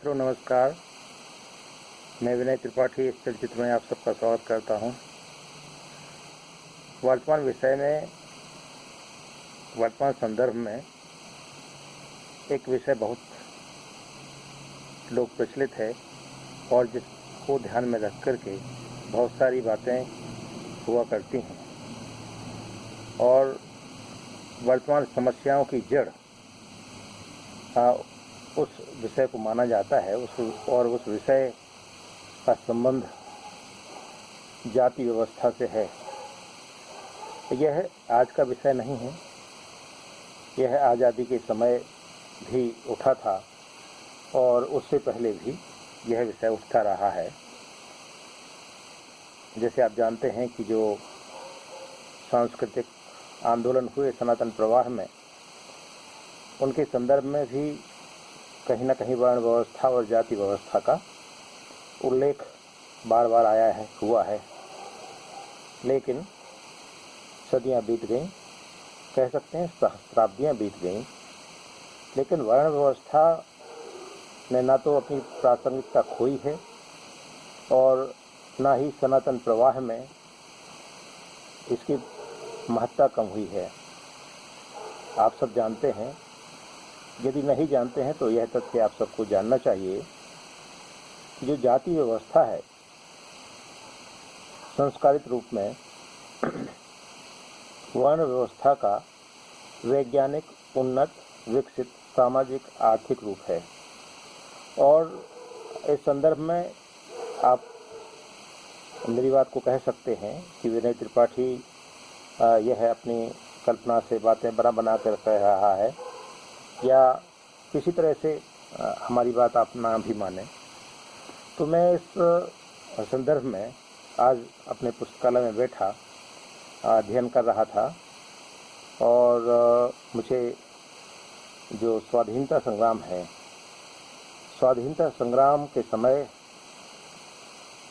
मित्रों नमस्कार। मैं विनय त्रिपाठी इस चलचित्र में आप सबका स्वागत करता हूं। वर्तमान विषय में, वर्तमान संदर्भ में एक विषय बहुत लोक प्रचलित है और जिसको ध्यान में रख कर के बहुत सारी बातें हुआ करती हैं और वर्तमान समस्याओं की जड़ उस विषय को माना जाता है। उस विषय का संबंध जाति व्यवस्था से है। यह आज का विषय नहीं है, यह आज़ादी के समय भी उठा था और उससे पहले भी यह विषय उठता रहा है। जैसे आप जानते हैं कि जो सांस्कृतिक आंदोलन हुए सनातन प्रवाह में, उनके संदर्भ में भी कहीं न कहीं वर्ण व्यवस्था और जाति व्यवस्था का उल्लेख बार बार आया है, हुआ है। लेकिन सदियां बीत गईं, कह सकते हैं सहस्राब्दियां बीत गईं, लेकिन वर्ण व्यवस्था ने ना तो अपनी प्रासंगिकता खोई है और ना ही सनातन प्रवाह में इसकी महत्ता कम हुई है। आप सब जानते हैं, यदि नहीं जानते हैं तो यह तथ्य आप सबको जानना चाहिए कि जो जाति व्यवस्था है, संस्कारित रूप में वर्ण व्यवस्था का वैज्ञानिक, उन्नत, विकसित सामाजिक आर्थिक रूप है। और इस संदर्भ में आप मेरी बात को कह सकते हैं कि विनय त्रिपाठी यह अपनी कल्पना से बातें बना कर कह रहा है या किसी तरह से हमारी बात आप ना भी माने। तो मैं इस संदर्भ में आज अपने पुस्तकालय में बैठा अध्ययन कर रहा था और मुझे जो स्वाधीनता संग्राम है, स्वाधीनता संग्राम के समय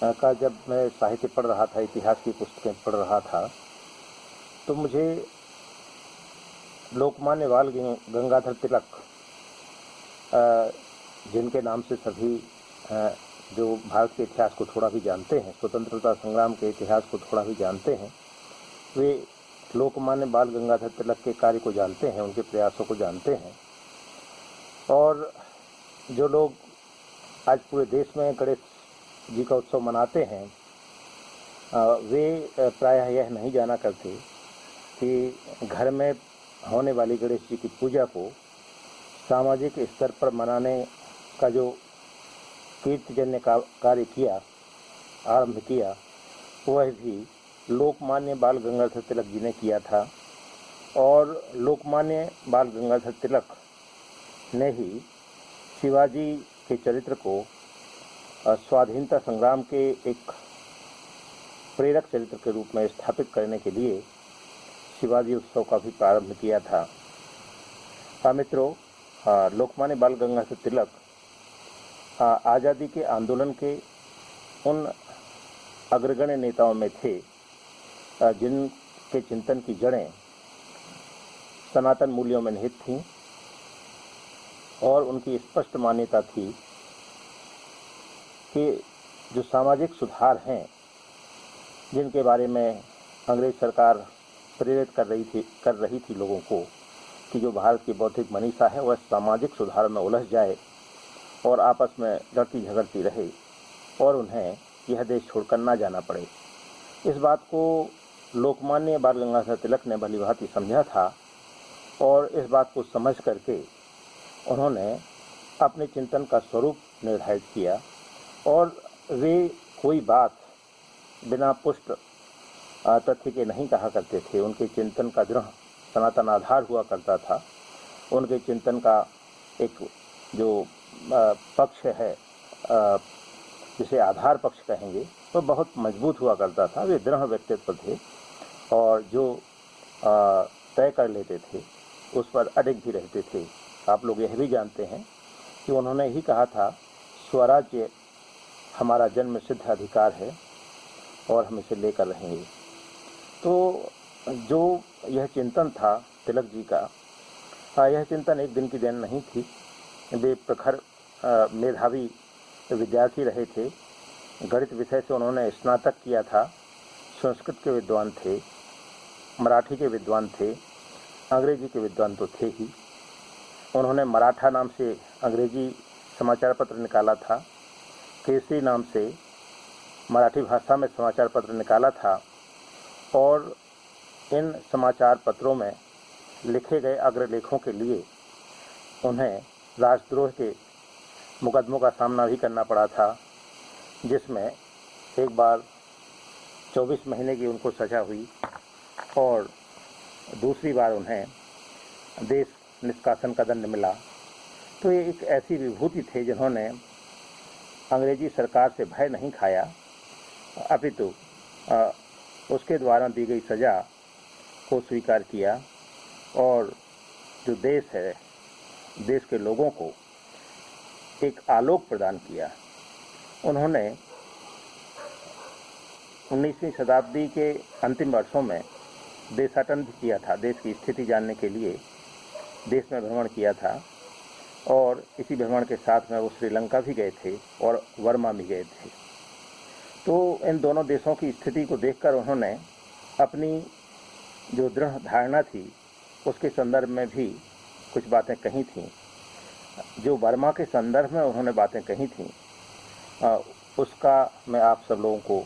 का जब मैं साहित्य पढ़ रहा था, इतिहास की पुस्तकें पढ़ रहा था, तो मुझे लोकमान्य बाल गंगाधर तिलक, जिनके नाम से सभी जो भारत के इतिहास को थोड़ा भी जानते हैं, स्वतंत्रता संग्राम के इतिहास को थोड़ा भी जानते हैं, वे लोकमान्य बाल गंगाधर तिलक के कार्य को जानते हैं, उनके प्रयासों को जानते हैं। और जो लोग आज पूरे देश में गणेश जी का उत्सव मनाते हैं, वे प्रायः यह नहीं जाना करते कि घर में होने वाली गणेश जी की पूजा को सामाजिक स्तर पर मनाने का जो कीर्तिजन्य कार्य किया, आरंभ किया, वह भी लोकमान्य बाल गंगाधर तिलक जी ने किया था। और लोकमान्य बाल गंगाधर तिलक ने ही शिवाजी के चरित्र को स्वाधीनता संग्राम के एक प्रेरक चरित्र के रूप में स्थापित करने के लिए शिवाजी उत्सव का भी प्रारंभ किया था। मित्रों, लोकमान्य बाल गंगाधर तिलक आज़ादी के आंदोलन के उन अग्रगण्य नेताओं में थे जिनके चिंतन की जड़ें सनातन मूल्यों में निहित थीं और उनकी स्पष्ट मान्यता थी कि जो सामाजिक सुधार हैं, जिनके बारे में अंग्रेज सरकार प्रेरित कर रही थी लोगों को कि जो भारत की बौद्धिक मनीषा है वह सामाजिक सुधार में उलझ जाए और आपस में लड़ती झगड़ती रहे और उन्हें यह देश छोड़कर ना जाना पड़े। इस बात को लोकमान्य बाल गंगाधर तिलक ने भलीभांति समझा था और इस बात को समझ करके उन्होंने अपने चिंतन का स्वरूप निर्धारित किया और वे कोई बात बिना पुष्ट तथ्य के नहीं कहा करते थे। उनके चिंतन का दृढ़ सनातन आधार हुआ करता था। उनके चिंतन का एक जो पक्ष है, जिसे आधार पक्ष कहेंगे, वो बहुत मजबूत हुआ करता था। वे दृढ़ व्यक्तित्व थे और जो तय कर लेते थे उस पर अडिग भी रहते थे। आप लोग यह भी जानते हैं कि उन्होंने ही कहा था, स्वराज्य हमारा जन्म सिद्ध अधिकार है और हम इसे लेकर रहेंगे। तो जो यह चिंतन था तिलक जी का, यह चिंतन एक दिन की देन नहीं थी। वे प्रखर मेधावी विद्यार्थी रहे थे। गणित विषय से उन्होंने स्नातक किया था। संस्कृत के विद्वान थे, मराठी के विद्वान थे, अंग्रेजी के विद्वान तो थे ही। उन्होंने मराठा नाम से अंग्रेजी समाचार पत्र निकाला था, केसरी नाम से मराठी भाषा में समाचार पत्र निकाला था, और इन समाचार पत्रों में लिखे गए अग्रलेखों के लिए उन्हें राजद्रोह के मुकदमों का सामना भी करना पड़ा था, जिसमें एक बार 24 महीने की उनको सज़ा हुई और दूसरी बार उन्हें देश निष्कासन का दंड मिला। तो ये एक ऐसी विभूति थे जिन्होंने अंग्रेजी सरकार से भय नहीं खाया, अपितु उसके द्वारा दी गई सज़ा को स्वीकार किया और जो देश है, देश के लोगों को एक आलोक प्रदान किया। उन्होंने 19वीं शताब्दी के अंतिम वर्षों में देशाटन भी किया था। देश की स्थिति जानने के लिए देश में भ्रमण किया था और इसी भ्रमण के साथ में वो श्रीलंका भी गए थे और वर्मा भी गए थे। तो इन दोनों देशों की स्थिति को देखकर उन्होंने अपनी जो दृढ़ धारणा थी उसके संदर्भ में भी कुछ बातें कही थीं। जो वर्मा के संदर्भ में उन्होंने बातें कही थीं, उसका मैं आप सब लोगों को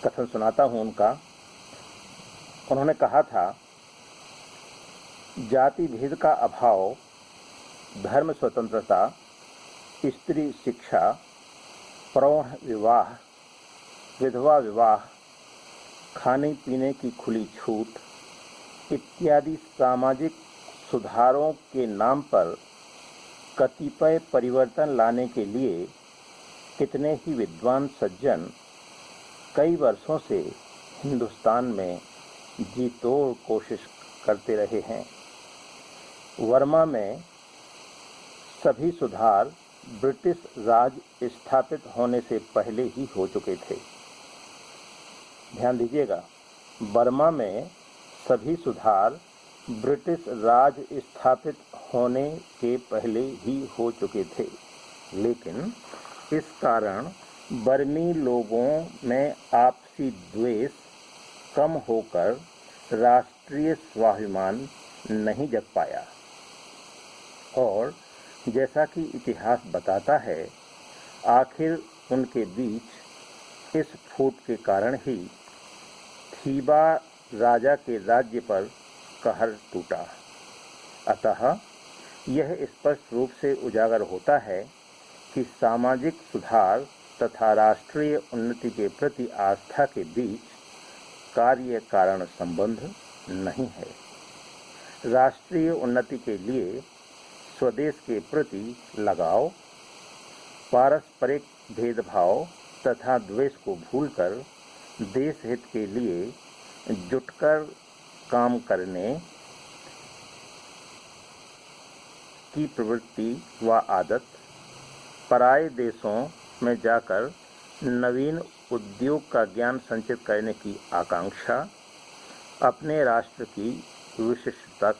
कथन सुनाता हूँ उनका। उन्होंने कहा था, जाति भेद का अभाव, धर्म स्वतंत्रता, स्त्री शिक्षा, प्रौढ़ विवाह, विधवा विवाह, खाने पीने की खुली छूट इत्यादि सामाजिक सुधारों के नाम पर कतिपय परिवर्तन लाने के लिए कितने ही विद्वान सज्जन कई वर्षों से हिंदुस्तान में जी तोड़ कोशिश करते रहे हैं। वर्मा में सभी सुधार ब्रिटिश राज स्थापित होने से पहले ही हो चुके थे। ध्यान दीजिएगा, बर्मा में सभी सुधार ब्रिटिश राज स्थापित होने के पहले ही हो चुके थे, लेकिन इस कारण बर्मी लोगों में आपसी द्वेष कम होकर राष्ट्रीय स्वाभिमान नहीं जग पाया। और जैसा कि इतिहास बताता है, आखिर उनके बीच इस फूट के कारण ही थीबा राजा के राज्य पर कहर टूटा। अतः यह स्पष्ट रूप से उजागर होता है कि सामाजिक सुधार तथा राष्ट्रीय उन्नति के प्रति आस्था के बीच कार्य कारण संबंध नहीं है। राष्ट्रीय उन्नति के लिए स्वदेश के प्रति लगाव, पारस्परिक भेदभाव तथा द्वेष को भूलकर देश हित के लिए जुटकर काम करने की प्रवृत्ति व आदत, पराये देशों में जाकर नवीन उद्योग का ज्ञान संचित करने की आकांक्षा, अपने राष्ट्र की विशिष्टता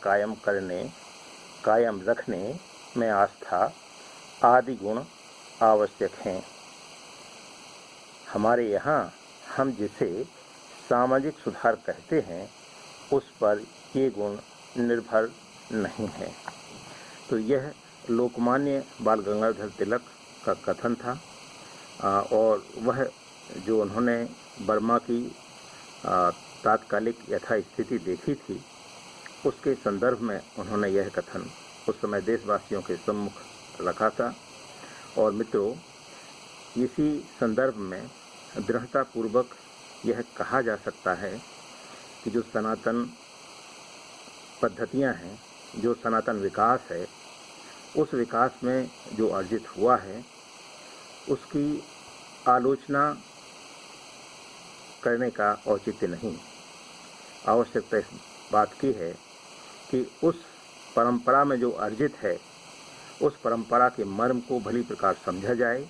कायम रखने में आस्था आदि गुण आवश्यक हैं। हमारे यहाँ हम जिसे सामाजिक सुधार कहते हैं, उस पर ये गुण निर्भर नहीं है। तो यह लोकमान्य बाल गंगाधर तिलक का कथन था और वह जो उन्होंने बर्मा की तात्कालिक यथास्थिति देखी थी, उसके संदर्भ में उन्होंने यह कथन उस समय देशवासियों के सम्मुख रखा था। और मित्रों, इसी संदर्भ में दृढ़तापूर्वक यह कहा जा सकता है कि जो सनातन पद्धतियां हैं, जो सनातन विकास है, उस विकास में जो अर्जित हुआ है, उसकी आलोचना करने का औचित्य नहीं। आवश्यकता इस बात की है कि उस परंपरा में जो अर्जित है, उस परंपरा के मर्म को भली प्रकार समझा जाए,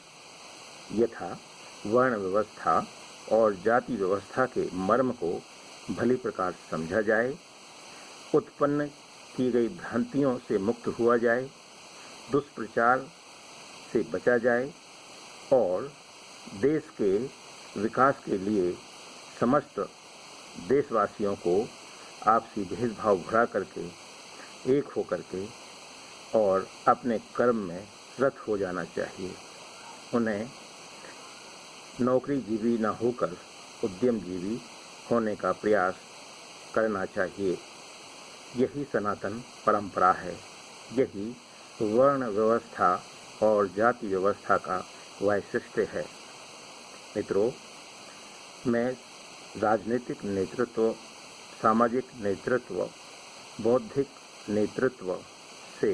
यथा वर्ण व्यवस्था और जाति व्यवस्था के मर्म को भली प्रकार समझा जाए, उत्पन्न की गई भ्रांतियों से मुक्त हुआ जाए दुष्प्रचार से बचा जाए और देश के विकास के लिए समस्त देशवासियों को आपसी भेदभाव भुला करके एक हो करके और अपने कर्म में रत हो जाना चाहिए। उन्हें नौकरीजीवी न होकर उद्यमजीवी होने का प्रयास करना चाहिए। यही सनातन परंपरा है, यही वर्ण व्यवस्था और जाति व्यवस्था का वैशिष्ट्य है। मित्रों, मैं राजनीतिक नेतृत्व, सामाजिक नेतृत्व, बौद्धिक नेतृत्व से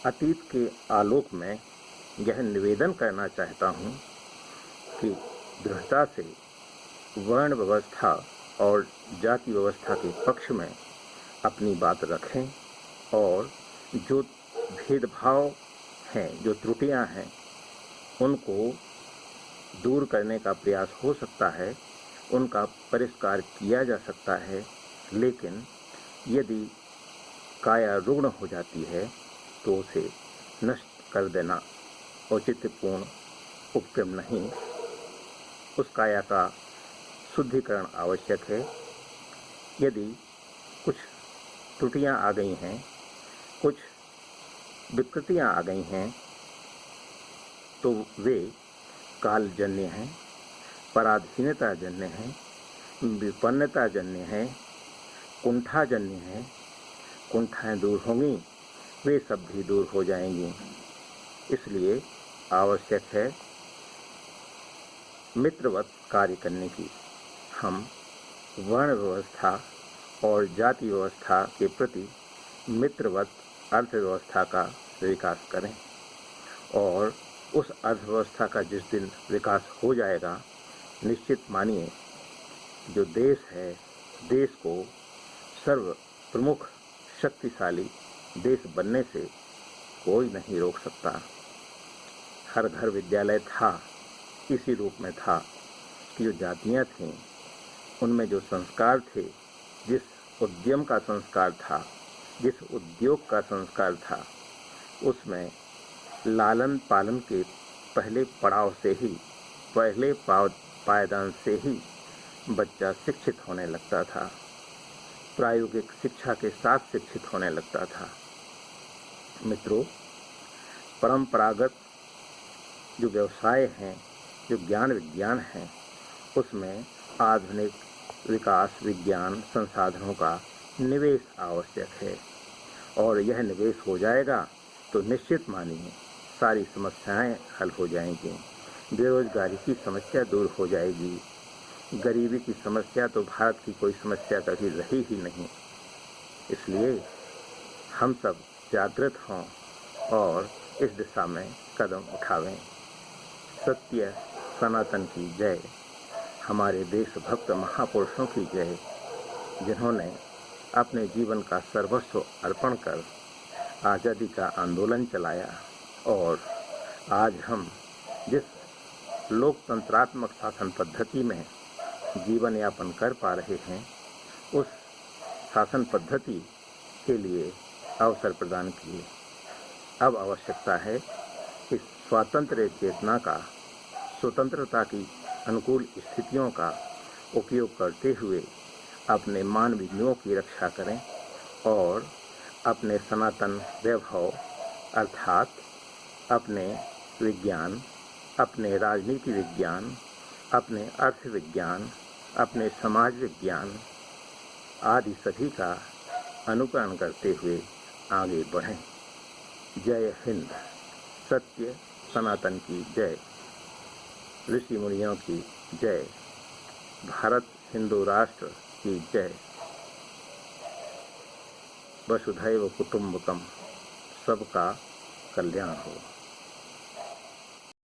अतीत के आलोक में यह निवेदन करना चाहता हूँ कि दृढ़ता से वर्ण व्यवस्था और जाति व्यवस्था के पक्ष में अपनी बात रखें और जो भेदभाव हैं, जो त्रुटियां हैं, उनको दूर करने का प्रयास हो सकता है, उनका परिष्कार किया जा सकता है। लेकिन यदि काया रुग्ण हो जाती है तो उसे नष्ट कर देना औचित्यपूर्ण उपक्रम नहीं। उस काया का शुद्धिकरण आवश्यक है। यदि कुछ त्रुटियां आ गई हैं, कुछ विकृतियां आ गई हैं, तो वे कालजन्य हैं, पराधीनताजन्य हैं, विपन्नताजन्य हैं, कुंठाजन्य हैं। कुंठाएं दूर होंगी, वे सब भी दूर हो जाएंगी। इसलिए आवश्यक है मित्रवत कार्य करने की। हम वर्ण व्यवस्था और जाति व्यवस्था के प्रति मित्रवत अर्थव्यवस्था का विकास करें और उस अर्थव्यवस्था का जिस दिन विकास हो जाएगा, निश्चित मानिए जो देश है, देश को सर्व प्रमुख शक्तिशाली देश बनने से कोई नहीं रोक सकता। हर घर विद्यालय था, इसी रूप में था कि जो जातियां थीं, उनमें जो संस्कार थे, जिस उद्यम का संस्कार था, जिस उद्योग का संस्कार था, उसमें लालन पालन के पहले पड़ाव से ही, पहले पायदान से ही बच्चा शिक्षित होने लगता था, प्रायोगिक शिक्षा के साथ शिक्षित होने लगता था। मित्रों, परंपरागत जो व्यवसाय हैं, जो ज्ञान विज्ञान हैं, उसमें आधुनिक विकास विज्ञान संसाधनों का निवेश आवश्यक है और यह निवेश हो जाएगा तो निश्चित मानिए सारी समस्याएं हल हो जाएंगी। बेरोजगारी की समस्या दूर हो जाएगी। गरीबी की समस्या तो भारत की कोई समस्या कभी रही ही नहीं। इसलिए हम सब जागृत हों और इस दिशा में कदम उठावें। सत्य सनातन की जय। हमारे देशभक्त महापुरुषों की जय, जिन्होंने अपने जीवन का सर्वस्व अर्पण कर आज़ादी का आंदोलन चलाया और आज हम जिस लोकतंत्रात्मक शासन पद्धति में जीवन यापन कर पा रहे हैं, उस शासन पद्धति के लिए अवसर प्रदान किए। अब आवश्यकता है कि स्वातंत्र्य चेतना का, स्वतंत्रता की अनुकूल स्थितियों का उपयोग करते हुए अपने मानवीयों की रक्षा करें और अपने सनातन वैभव अर्थात अपने विज्ञान, अपने राजनीति विज्ञान, अपने अर्थ विज्ञान, अपने समाज विज्ञान आदि सभी का अनुकरण करते हुए आगे बढ़ें। जय हिंद। सत्य सनातन की जय। ऋषि मुनियों की जय। भारत हिंदू राष्ट्र की जय। वसुधैव कुटुंबकम। सबका कल्याण हो।